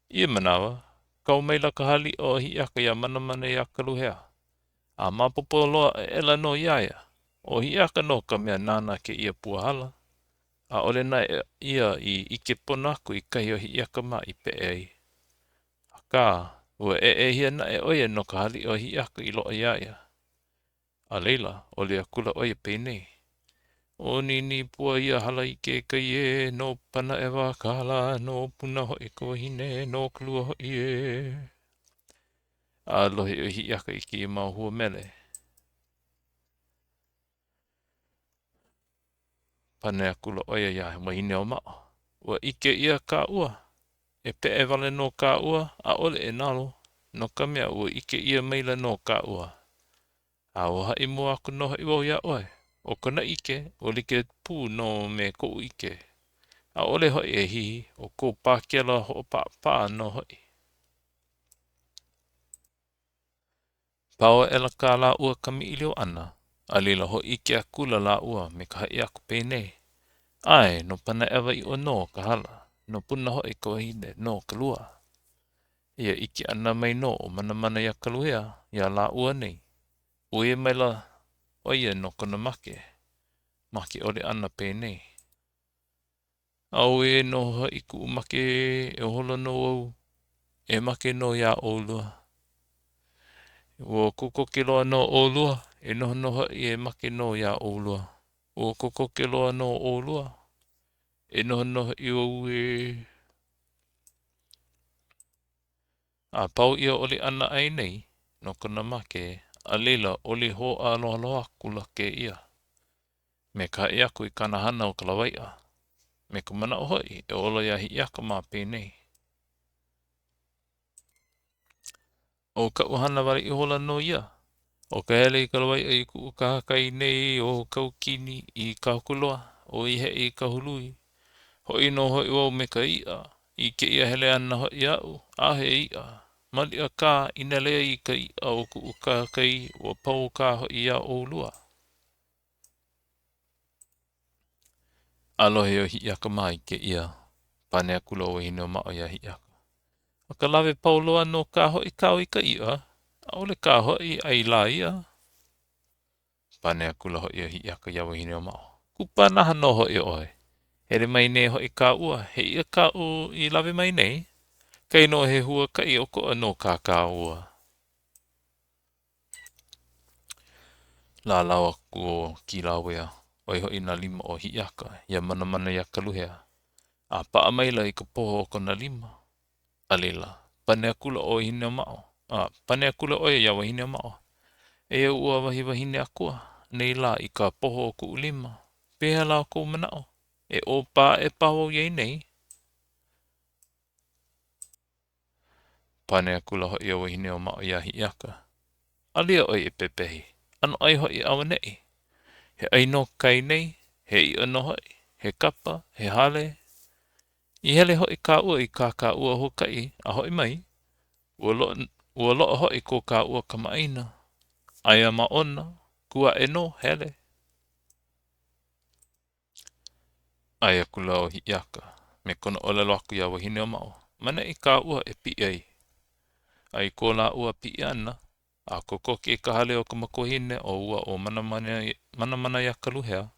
Ia manawa, kau mai laka hali o Hiiaka ia Manamanaiakaluhea. A mapopo loa ela no iaia. O Hiiaka no ka mea nana ke ia puahala. A ole na ia I ike ponaku I kai o Hiiaka ma I pe ei. A ka, ua hia na oia no ka hali o Hiiaka I loa iaia. A leila, ole a kula oia peinei. O nini pua ia hala I ke kai e, no Panaewa ka hala, no Puna hoi ka wahine, no kalua hoi e. A lohe o Hiiaka I ki mau hua mele. Panea kula oia ia Wahineomao. Ua ike ia ka ua. E pe e wale no ka ua, a ole e nalo. No ka mea ua ike ia meila no ka ua. A o hai mua aku no hai wau ia oe. O kana ike, o like pū no me kou ike. A ole hoi e hihi, o kou pākela ho pā no hoi. Pao ela ka la ua kami ilio ana. A lila ho ike a kula la ua me ka hai aku pēnei. Ai, no Panaewa I o no ka hala. No Puna hoi ka wahine no ka lua. Ia iki ana mai no o Manamanaiakaluhea ia la ua nei. Ue mai la oia no kona make. Make ole ana pēnei. Au e no hoi ku make e holo no au. E make no ia oulua. Ua kuko ke loa no oulua. E no hoi e make no ia oulua. Ua kuko ke loa no oulua. E no hoi au e... A pau ia ole ana ai nei, no kona make, a leila ole ho a loa loa kula ke ia. Me ka iaku I kana hana o kalawaia. Me ka mana o hoi, e olo ia Hiiaka mā pēnei. O ka uhana wari I hola no ia. O ka hele I kalawaia I ku ka hakai nei o kaukini I ka hukuloa, o I he I ka hului. Hoi no hoi wau me ka ia, I ke ia hele ana hoi au, a he ia. Mali a ka inelea I ka ia o ku ka kai o pau ka hoi ia o lua. Alohe o Hiiaka mai ke ia, panea kula o Wahineomao ia Hiiaka. O ka lawe pau loa no ka hoi ka o I ka ia, a ole ka hoi ai la ia. Panea kula hoi o Hiiaka ia Wahineomao. Kupanaha no hoi oe. Here mai ne hoi ka ua, he ia ka o I lawe mai nei. Kei no he hua kai o ko no ka ua. La lawa ko ki lawea. Oi hoi na lima o Hiiaka, ia Manamanaiakaluhea. A paa maila I ka poho o kona lima. Alila, panea kula o Wahineomao. Panea kula o ia Wahineomao. E ua wahine akua. Nei la I ka poho o ku lima. Peha la ko manao. E o pā e paho iei nei. Panea kula hoi o Wahineomao ia Hiiaka. Alia oi e pepehi. Ano ai hoi awanei. He aino kai nei. He I ano hoi. He kapa. He hale. I hele hoi ka ua I ka ua hokai. A hoi mai. Ua loa hoi ko ka ua kamaina. Aia maona. Kua e no hele. Aia kula o Hiiaka. Me kona olelo aku ia Wahineomao. Mana I ka ua e pi ai. Ai ko la ua pi ana. A koko ke ka hale o ka makohine o ua o Manamanaiakaluhea.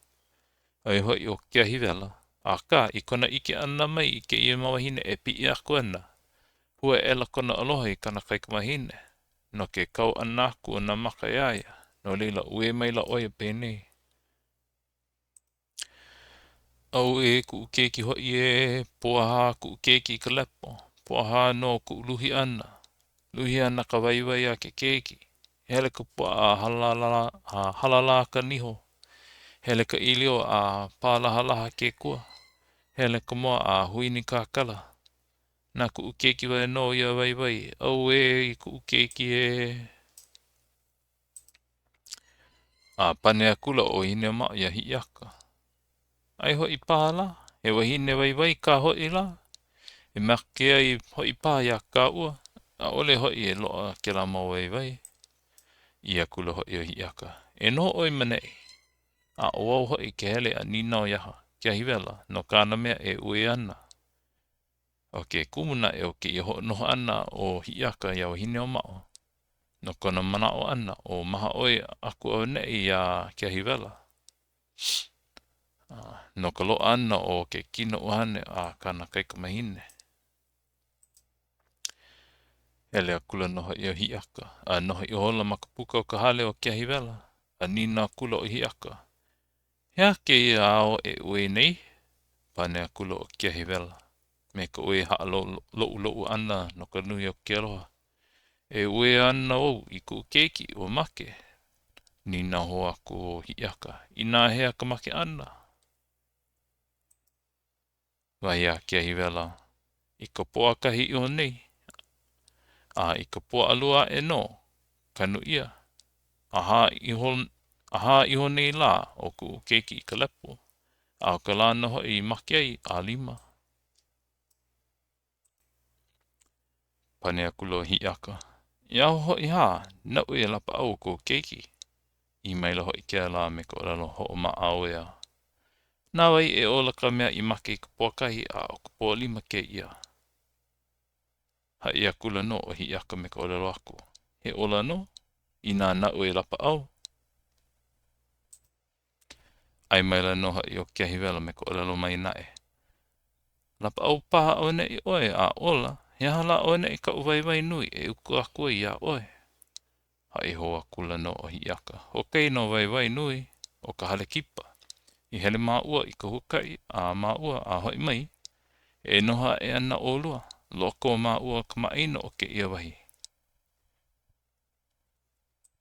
Ai hoi o kia hivela. A ka I kona ike ana mai I ke ia mawahine e pi aku ana. Hua ela kona aloha I kana kai ka mahine. No ke kau anaku o na maka iaia. No leila ue maila oia pēnei. Au e ku keiki hoi e poaha ku keiki ka lepo. Poaha no ku luhi ana. Luhi ana ka waiwai a ke keiki. Hele ka pua a halala ka niho. Hele ka ilio a pālahalaha ke kua. Hele ka moa a huini ka kala. Na ku keiki wai no ia waiwai. Au e ku keiki e... A panea kula o Wahineomao ia Hiiaka. Ai hoi pāla. He wahine waiwai ka hoi la. E make ai hoi pā ia ka ua. A ole hoi e loa ke la mau waiwai. Ia kula hoi o Hiiaka. E no oi manei. A oau hoi ke hele a nina o iaha. Kia hivela. No kāna mea e ue ana. O ke kumuna e o ke i ho noho ana o Hiiaka ia Wahineomao. No kona mana o ana o maha oi aku au nei ia kia hivela. No ka lo ana o ke kino uhane a kana kaika mahine. Ele a kula noho i o Hiiaka. A noho i hola makapuka o ka hale o kia hivela. A nina kula o Hiiaka. Hea ke ia ao e ue nei. Pane a kula o kia hivela. Me ka ue haa lo ana no ka nui o kia roha. E ue ana o i ku keiki o make. Nina ho aku o Hiiaka. Ina hea ka make ana. Vai a kia hivela. I ka poa kahi i ho nei. I ka poa alua e no. Kanu ia. Aha i ho nei la o ku keiki i ka lepo. A o ka la noho i make ai a lima. Pane a kulo Hiiaka. Ia ho i ha, na ue lapa au ko keiki. I maila ho i kia la me ko lalo ho o ma au ea. Nā wai e ola ka mea i make i ka pokahi a o ka poa lima ke ia. Ha ia kula no o Hiiaka me ka lalo aku. He ola no, i nā na ue lapa au. Ai maila no ha i o kia hivela me ko lalo mai nae. Lapa au paha o ne i oe a ola, he hala o ne i ka uwaiwai nui e uku akua i a oe. Hai hoa kula no o Hiiaka. Ho kei no waiwai nui o ka hale kipa. I hele maua i ka hukai a maua a hoi mai. E noha e ana olua. Loko maua ka maino o ke ia wahi.